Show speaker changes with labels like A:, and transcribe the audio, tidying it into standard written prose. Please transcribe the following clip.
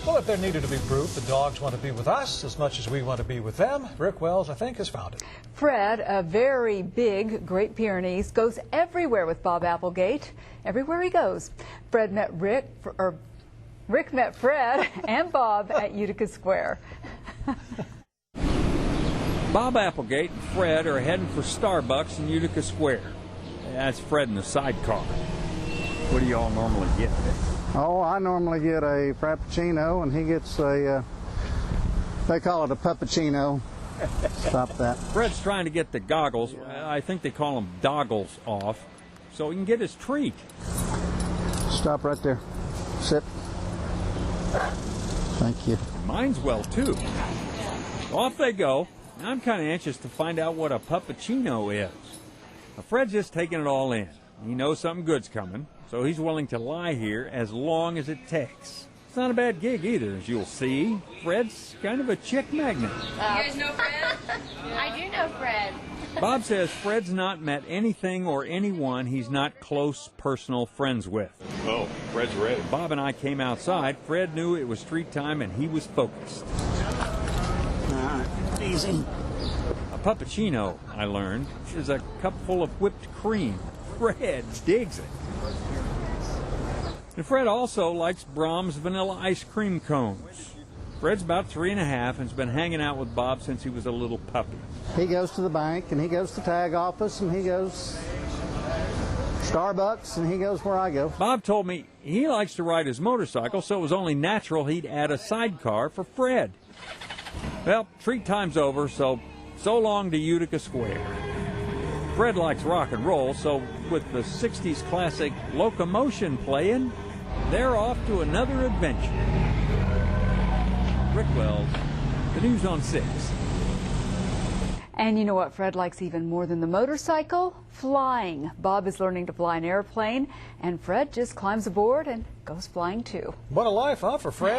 A: Well, if there needed to be proof, the dogs want to be with us as much as we want to be with them. Rick Wells, I think, has found it.
B: Fred, a very big Great Pyrenees, goes everywhere with Bob Applegate. Everywhere he goes. Rick met Fred and Bob at Utica Square.
C: Bob Applegate and Fred are heading for Starbucks in Utica Square. That's Fred in the sidecar. What do y'all normally get?
D: Oh, I normally get a Frappuccino, and he gets a, they call it a Puppuccino. Stop that.
C: Fred's trying to get the goggles, I think they call them doggles, off, so he can get his treat.
D: Stop right there. Sit. Thank you.
C: Mine's well, too. Off they go. I'm kind of anxious to find out what a Puppuccino is. Now, Fred's just taking it all in. He knows something good's coming, so he's willing to lie here as long as it takes. It's not a bad gig either, as you'll see. Fred's kind of a chick magnet.
E: You guys know Fred? I do know Fred.
C: Bob says Fred's not met anything or anyone he's not close personal friends with.
F: Oh, Fred's ready.
C: Bob and I came outside. Fred knew it was street time and he was focused.
D: All right, easy.
C: A Puppuccino, I learned, is a cup full of whipped cream. Fred digs it. And Fred also likes Brahms vanilla ice cream cones. Fred's about 3 1/2 and has been hanging out with Bob since he was a little puppy.
D: He goes to the bank, and he goes to the tag office, and he goes Starbucks, and he goes where I go.
C: Bob told me he likes to ride his motorcycle, so it was only natural he'd add a sidecar for Fred. Well, treat time's over, so long to Utica Square. Fred likes rock and roll, so with the 60s classic Locomotion playing, they're off to another adventure. Rick Wells, the News on 6.
B: And you know what Fred likes even more than the motorcycle? Flying. Bob is learning to fly an airplane, and Fred just climbs aboard and goes flying too.
A: What a life, huh, for Fred?